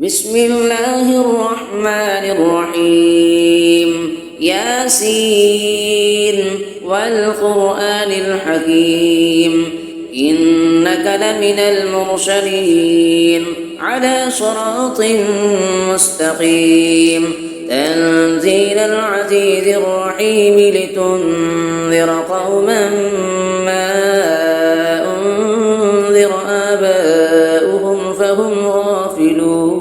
بسم الله الرحمن الرحيم ياسين والقرآن الحكيم إنك لمن المرسلين على صراط مستقيم تنزيل العزيز الرحيم لتنذر قوما ما أنذر آباؤهم فهم غافلون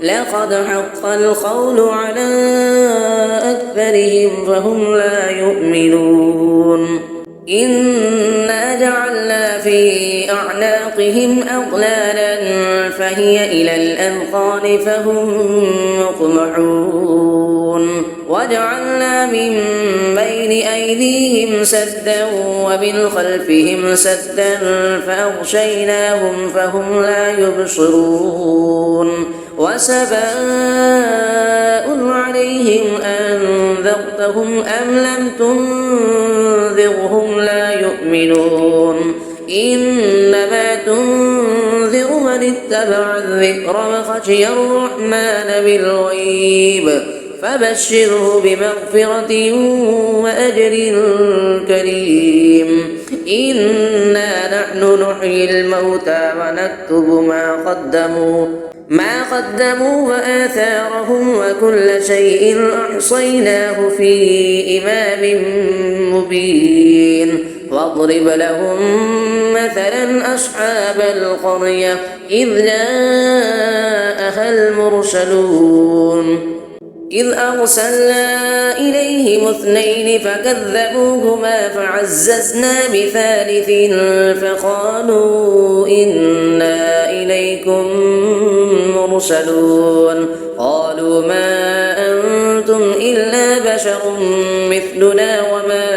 لقد حق القول على أكثرهم فهم لا يؤمنون إنا جعلنا في أعناقهم أغلالا فهي إلى الأذقان فهم مقمحون وجعلنا من بين أيديهم سدا ومن خلفهم سدا فأغشيناهم فهم لا يبصرون وسواء عليهم أنذرتهم أم لم تنذرهم لا يؤمنون إنما تنذر من اتبع الذكر وخشي الرحمن بالغيب فبشره بمغفرة وأجر كريم إنا نحن نحيي الموتى ونكتب ما قدموا وآثارهم وكل شيء أحصيناه في إمام مبين واضرب لهم مثلا أصحاب القرية إذ جاءها المرسلون إذ أرسلنا إليهم اثنين فكذبوهما فعززنا بثالث فقالوا إنا إليكم مرسلون قالوا ما أنتم إلا بشر مثلنا وما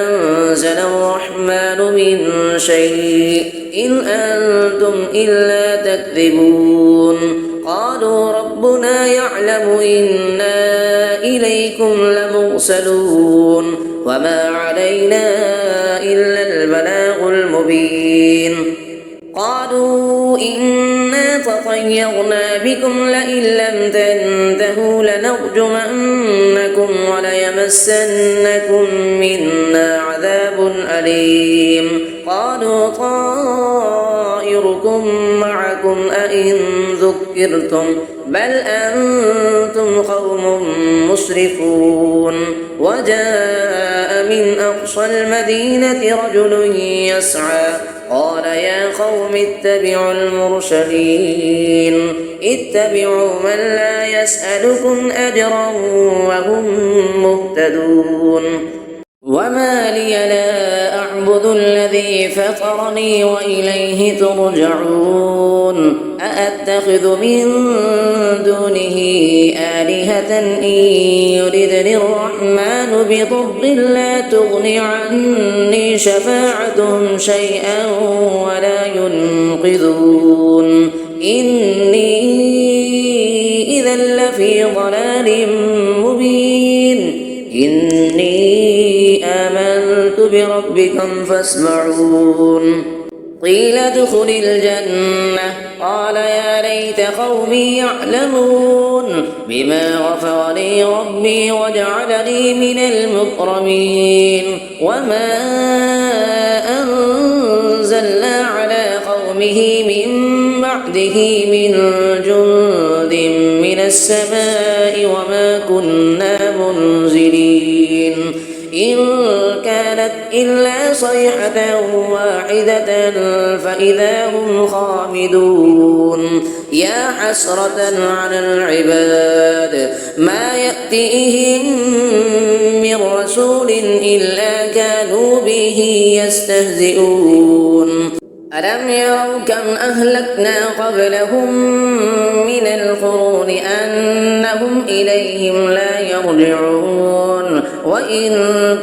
أنزل الرحمن من شيء إن أنتم إلا تكذبون قالوا ربنا يعلم إنا إليكم لمرسلون وما علينا إلا البلاغ المبين قالوا إنا تطيرنا بكم لئن لم تنتهوا لنرجمنكم وليمسنكم منا عذاب أليم قالوا طائركم معكم أئن ذكرتم بل أنتم قوم مسرفون وجاء من أقصى المدينة رجل يسعى قال يا قوم اتبعوا المرسلين اتبعوا من لا يسألكم أجرا وهم مهتدون وما لي لا أعبد الذي فطرني وإليه ترجعون أأتخذ من دونه آلهة إن يردني الرحمن بضر لا تغن عني شفاعتهم شيئا ولا ينقذون إني إذا لفي ضلال مبين إني آمنت بربكم فاسمعون قيل ادخل الجنة قال يا ليت قومي يعلمون بما غفر لي ربي وجعلني من المكرمين وما أنزلنا على قومه من بعده من جند من السماء وما كنا منزلين إن كانت إلا صيحة واحدة فإذا هم خامدون يا حسرة على العباد ما يأتيهم من رسول إلا كانوا به يستهزئون ألم يروا كم أهلكنا قبلهم من القرون أنهم إليهم لا يرجعون وإن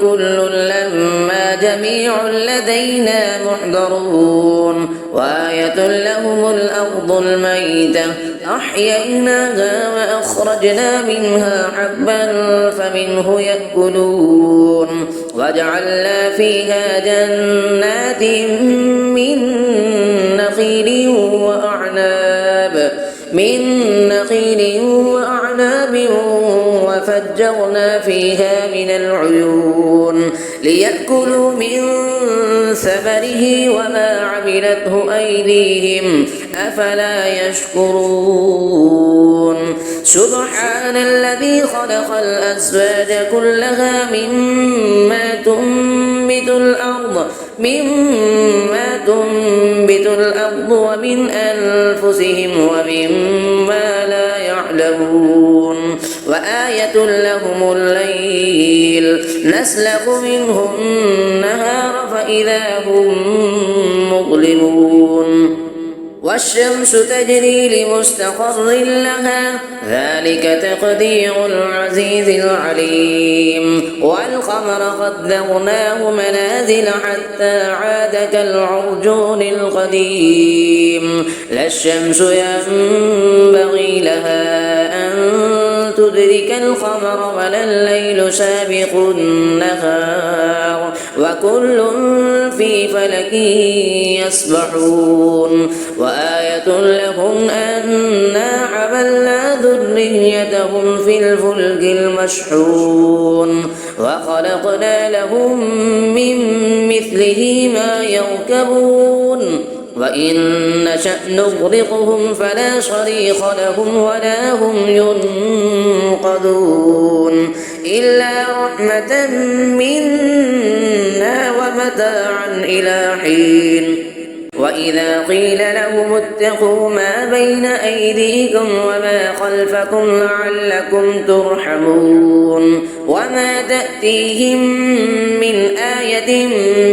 كل لما جميع لدينا محضرون وآية لهم الأرض الميتة أحييناها وأخرجنا منها حبا فمنه يأكلون وجعلنا فيها جنات من نخيل وأعناب من نخيل وأعناب وفجرنا فيها من العيون ليأكلوا من ثمره وما عملته أيديهم أفلا يشكرون سبحان الذي خلق الأزواج كلها مما تنبت الأرض ومن أنفسهم ومما لا يعلمون وآية لهم الليل نسلخ منه النهار فإذا هم مظلمون والشمس تجري لمستقر لها ذلك تقدير العزيز العليم والقمر قدرناه منازل حتى عاد كالعرجون القديم لا الشمس ينبغي لها أن تدرك القمر ولا الليل سابق النهار وكل في فلك يسبحون وآية لهم أنا حملنا ذريتهم في الفلك المشحون وخلقنا لهم من مثله ما يركبون وإن نشأ نغرقهم فلا صريخ لهم ولا هم ينقذون إلا رحمة منا ومتاعا إلى حين وإذا قيل لهم اتقوا ما بين أيديكم وما خلفكم لعلكم ترحمون وما تأتيهم من آية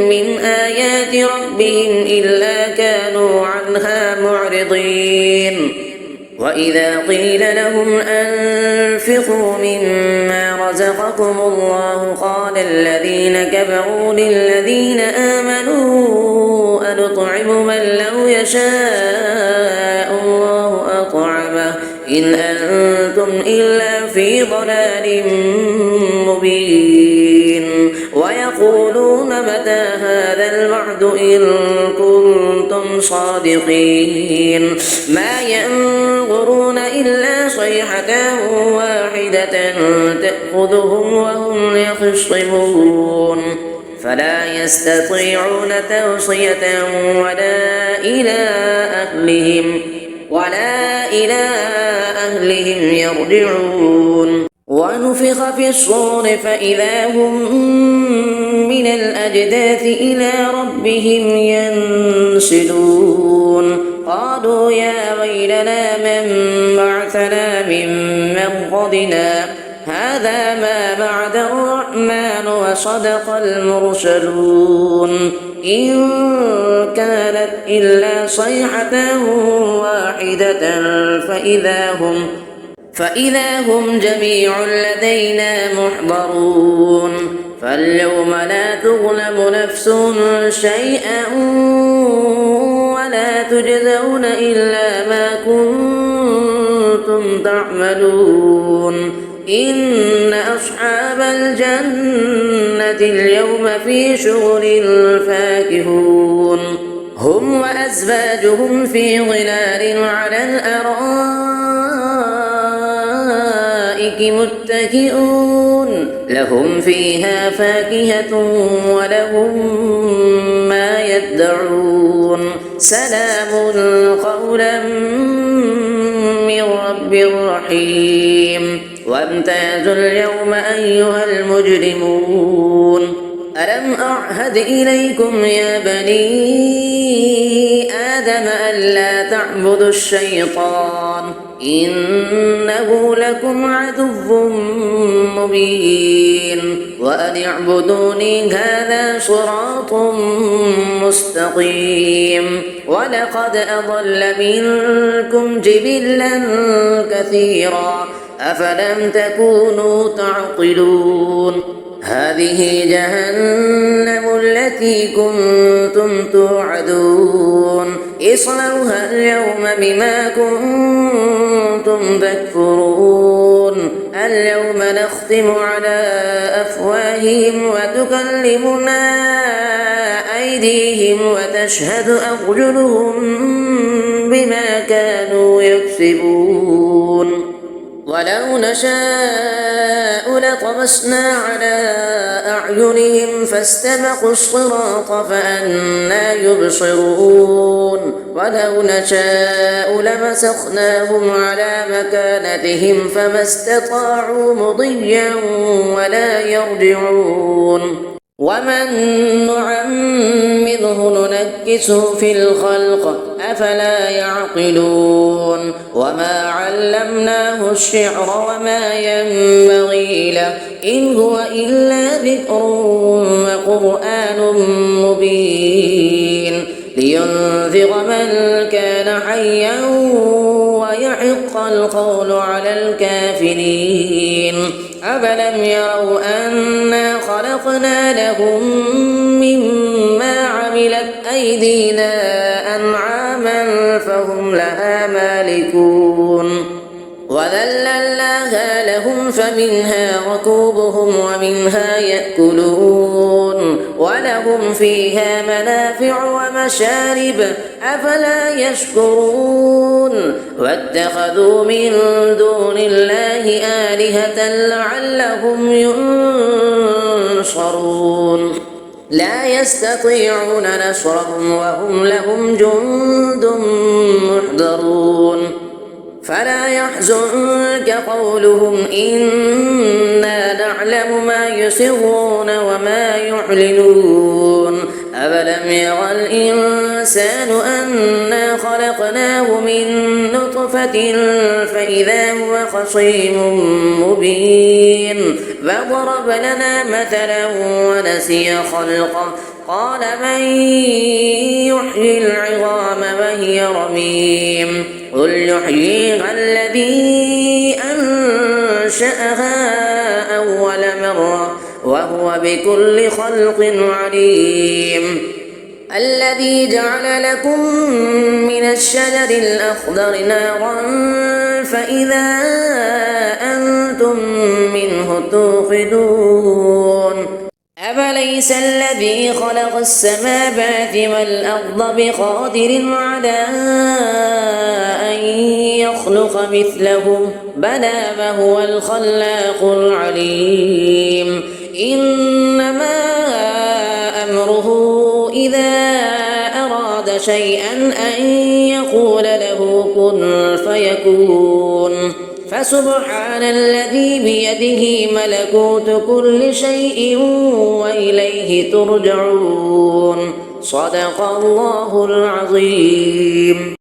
من آيات ربهم إلا كانوا عنها معرضين وإذا قيل لهم أنفقوا مما رزقكم الله قال الذين كفروا للذين آمنوا أنطعم من لو يشاء الله أطعمه إن أنتم إلا في ضلال مبين ويقولون متى هذا الوعد إن كنتم صادقين ما ينظرون إلا صيحة واحدة تأخذهم وهم يخصمون فلا يستطيعون توصية ولا إلى أهلهم يرجعون ونفخ في الصور فإذا هم من الأجداث إلى ربهم ينسلون قالوا يا ويلنا من بعثنا من مرقدنا هذا ما بعد الرحمن وصدق المرسلون إن كانت إلا صيحة واحدة فإذا هم جميع لدينا محضرون فاليوم لا تظلم نفس شيئا ولا تجزون إلا ما كنتم تعملون إن أصحاب الجنة اليوم في شغل فاكهون هم وأزواجهم في ظلال على الأرائك متكئون لهم فيها فاكهة ولهم ما يدعون سلام قولا من رب رحيم وامتازوا اليوم أيها المجرمون ألم أعهد إليكم يا بني آدم ألا تعبدوا الشيطان إنه لكم عدو مبين وأن اعبدوني هذا صراط مستقيم ولقد أضل منكم جبلا كثيرا أفلم تكونوا تعقلون هذه جهنم التي كنتم توعدون اصلوها اليوم بما كنتم تكفرون اليوم نختم على أفواههم وتكلمنا أيديهم وتشهد أرجلهم بما كانوا يكسبون ولو نشاء لطمسنا على أعينهم فاستبقوا الصراط فأنى يبصرون ولو نشاء لمسخناهم على مكانتهم فما استطاعوا مضيا ولا يرجعون ومن نعمره ننكسه في الخلق أفلا يعقلون وما علمناه الشعر وما ينبغي له إن هو إلا ذكر وقرآن مبين لينذر من كان حيا ويحق القول على الكافرين أفلم يروا أنا خلقنا لهم مما عملت أيدينا أنعاما فهم لها مالكون وذللناها لهم فمنها ركوبهم ومنها يأكلون ولهم فيها منافع ومشارب أفلا يشكرون واتخذوا من دون الله آلهة لعلهم ينصرون لا يستطيعون نصرهم وهم لهم جند محضرون فلا يحزنك قولهم إنا نعلم ما يسرون وما يعلنون أفلم ير الإنسان أنا خلقناه من نطفة فإذا هو خصيم مبين فضرب لنا مثلا ونسي خلقه قال من يحيي العظام وهي رميم قل يحييها الذي أنشأها أول مرة وهو بكل خلق عليم الذي جعل لكم من الشجر الأخضر نارا فإذا أنتم منه توقدون أفليس الذي خلق السماوات والأرض بقادر على أن يخلق مثلهم بلى وهو الخلاق العليم إنما أمره إذا أراد شيئا أن يقول له كن فيكون فسبحان الذي بيده ملكوت كل شيء وإليه ترجعون صدق الله العظيم.